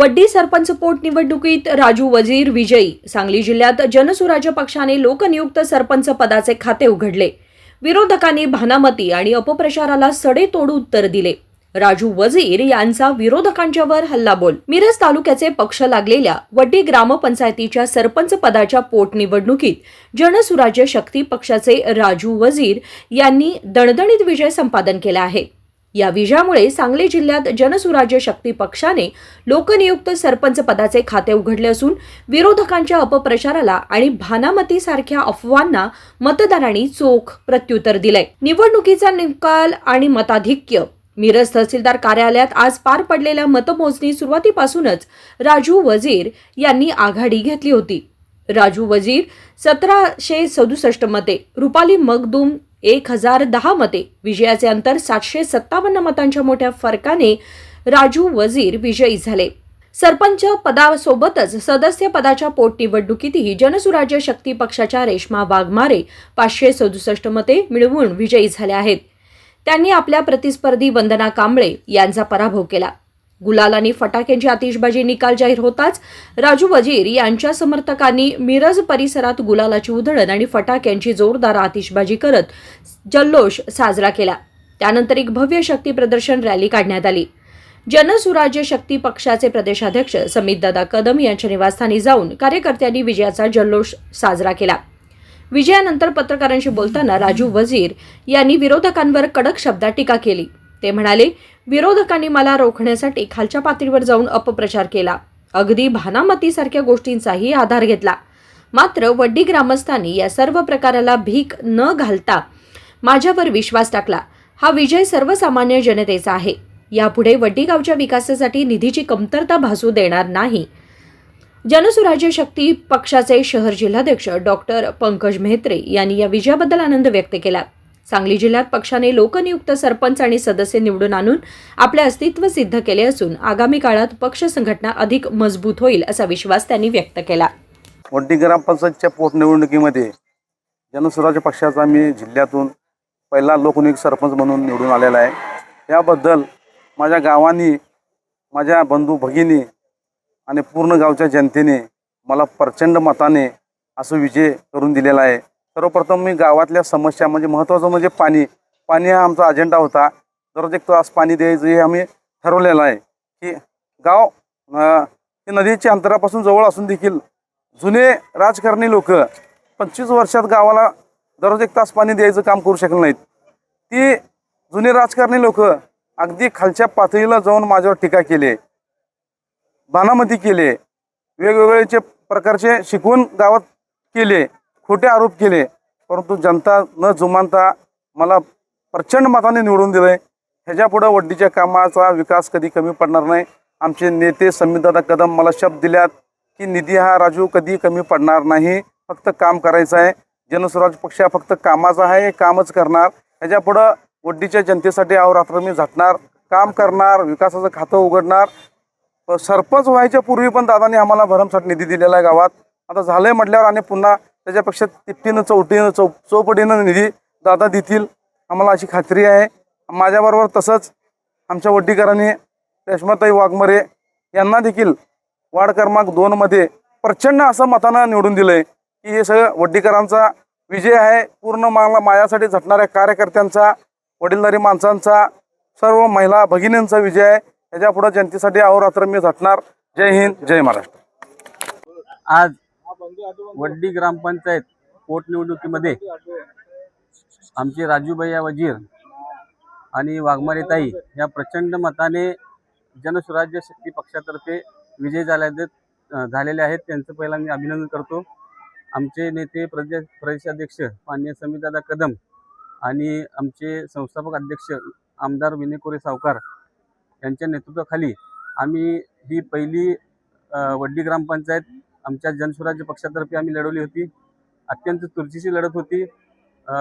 वड्डी सरपंच पोटनिवडणुकीत राजू वजीर विजयी. सांगली जिल्ह्यात जनसुराज्य पक्षाने लोकनियुक्त सरपंच पदाचे खाते उघडले. विरोधकांनी भानामती आणि अपप्रचाराला सडेतोड उत्तर दिले. राजू वजीर यांचा विरोधकांच्यावर हल्लाबोल. मिरज तालुक्याचे पक्ष लागलेल्या वड्डी ग्रामपंचायतीच्या सरपंच पदाच्या पोटनिवडणुकीत जनसुराज्य शक्ती पक्षाचे राजू वजीर यांनी दणदणीत विजय संपादन केला आहे. या विजयामुळे सांगली जिल्ह्यात जनसुराज्य शक्ती पक्षाने लोकनियुक्त सरपंच पदाचे खाते उघडले असून विरोधकांच्या अपप्रचाराला आणि भानामतीसारख्या अफवांना मतदारांनी चोख प्रत्युत्तर दिलंय. निवडणुकीचा निकाल आणि मताधिक्य. मिरज तहसीलदार कार्यालयात आज पार पडलेल्या मतमोजणी सुरुवातीपासूनच राजू वजीर यांनी आघाडी घेतली होती. राजू वजीर 1767 मते, रुपाली मगदूम 1010 मते, विजयाचे अंतर 757 मतांच्या मोठ्या फरकाने राजू वजीर विजयी झाले. सरपंच पदासोबतच सदस्य पदाच्या पोटनिवडणुकीतही जनसुराज्य शक्ती पक्षाच्या रेश्मा वाघमारे 567 मते मिळवून विजयी झाल्या आहेत. त्यांनी आपल्या प्रतिस्पर्धी वंदना कांबळे यांचा पराभव केला. गुलाल आणि फटाक्यांची आतिषबाजी निकाल जाहीर होताच राजू वजीर यांच्या समर्थकांनी मिरज परिसरात गुलालाची उधळण आणि फटाक्यांची जोरदार आतिषबाजी करत जल्लोष साजरा केला. त्यानंतर एक भव्य शक्ती प्रदर्शन रॅली काढण्यात आली. जनसुराज्य शक्ती पक्षाचे प्रदेशाध्यक्ष समितदादा कदम यांच्या निवासस्थानी जाऊन कार्यकर्त्यांनी विजयाचा जल्लोष साजरा केला. विजयानंतर पत्रकारांशी बोलताना राजू वजीर यांनी विरोधकांवर कडक शब्दात टीका केली. ते म्हणाले, विरोधकांनी मला रोखण्यासाठी खालच्या पातळीवर जाऊन अपप्रचार केला. अगदी भानामतीसारख्या गोष्टींचाही आधार घेतला. मात्र वड्डी ग्रामस्थांनी या सर्व प्रकाराला भीक न घालता माझ्यावर विश्वास टाकला. हा विजय सर्वसामान्य जनतेचा आहे. यापुढे वड्डी गावच्या विकासासाठी निधीची कमतरता भासू देणार नाही. जनसुराज्य शक्ती पक्षाचे शहर जिल्हाध्यक्ष डॉक्टर पंकज मेहत्रे यांनी या विजयाबद्दल आनंद व्यक्त केला. सांगली जिल्ह्यात पक्षाने लोकनियुक्त सरपंच आणि सदस्य निवडून आणून आपले अस्तित्व सिद्ध केले असून आगामी काळात पक्ष संघटना अधिक मजबूत होईल असा विश्वास त्यांनी व्यक्त केला. वड्डी ग्रामपंचायतच्या पोटनिवडणुकीमध्ये जनसुराज्य पक्षाचा मी जिल्ह्यातून पहिला लोकनियुक्त सरपंच म्हणून निवडून आलेला आहे. याबद्दल माझ्या गावांनी, माझ्या बंधू भगिनी आणि पूर्ण गावच्या जनतेने मला प्रचंड मताने असं विजय करून दिलेला आहे. सर्वप्रथम मी गावातल्या समस्या म्हणजे महत्त्वाचं म्हणजे पाणी हा आमचा अजेंडा होता. दररोज 1 तास पाणी द्यायचं हे आम्ही ठरवलेलं आहे की गाव हे नदीच्या अंतरापासून जवळ असून देखील जुने राजकारणी लोक 25 वर्षात गावाला दररोज 1 तास पाणी द्यायचं काम करू शकले नाहीत. ती जुने राजकारणी लोक अगदी खालच्या पातळीला जाऊन माझ्यावर टीका केली, भानामती केले, वेगवेगळ्याचे प्रकारचे शिकवून गावात केले, खोटे आरोप केले. परंतु जनता न जुमानता मला प्रचंड मताने निवडून दिले. ह्याच्यापुढं वड्डीच्या कामाचा विकास कधी कमी पडणार नाही. आमचे नेते समितदादा कदम मला शब्द दिल्यात की निधी हा राजू कधी कमी पडणार नाही, फक्त काम करायचं आहे. जनसुराज्य पक्ष फक्त कामाचा आहे, कामच करणार. ह्याच्यापुढं वड्डीच्या जनतेसाठी अहोरात्र मी झटणार, काम करणार, विकासाचं खातं उघडणार. सरपंच व्हायच्या पूर्वी पण दादांनी आम्हाला भरमसाठ निधी दिलेला आहे गावात. आता झालंय म्हटल्यावर आणि पुन्हा त्याच्यापेक्षा तिप्पटीनं चौपटीनं निधी दादा देतील, आम्हाला अशी खात्री आहे. माझ्याबरोबर तसंच आमच्या वड्डीकरांनी रेश्माताई वाघमारे यांना देखील वार्ड क्रमांक 2 मध्ये प्रचंड असं मतानं निवडून दिलंय की हे सगळं वड्डीकरांचा विजय आहे. पूर्ण माझ्यासाठी झटणाऱ्या कार्यकर्त्यांचा, वडीलधारी माणसांचा, सर्व महिला भगिनींचा विजय आहे. याच्यापुढे जनतेसाठी अहोरात्र मी झटणार. जय हिंद, जय महाराष्ट्र. आज वड्डी ग्रामपंचायत पोटनिवडणुकीमध्ये आमचे राजूभैया वजीर आणि वाघमारेताई या प्रचंड मताने जनसुराज्य शक्ती पक्षातर्फे विजय झालेले आहेत. त्यांचं पहिला मी अभिनंदन करतो. आमचे नेते प्रदेशाध्यक्ष माननीय समितदादा कदम आणि आमचे संस्थापक अध्यक्ष आमदार विनय कोरे सावकार यांच्या नेतृत्वाखाली आम्ही ही पहिली वड्डी ग्रामपंचायत आमच्या जनसुराज्य पक्षातर्फे आम्ही लढवली होती. अत्यंत चुरशीची लढत होती.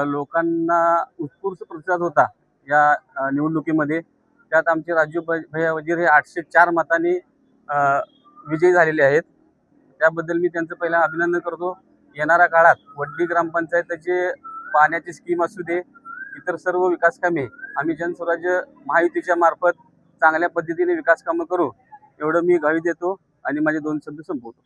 लोकांना उत्स्फूर्त प्रतिसाद होता या निवडणुकीमध्ये. त्यात आमचे राजू भैया वजीर हे 804 मतांनी विजयी झालेले आहेत. त्याबद्दल मी त्यांचं पहिला अभिनंदन करतो. येणाऱ्या काळात वड्डी ग्रामपंचायतीचे पाण्याची स्कीम असू दे, इतर सर्व विकास कामे आम्ही जनसुराज्य महायुतीच्या मार्फत चांगल्या पद्धतीने विकास कामं करू. एवढं मी ग्वाही देतो आणि माझे 2 शब्द संपवतो.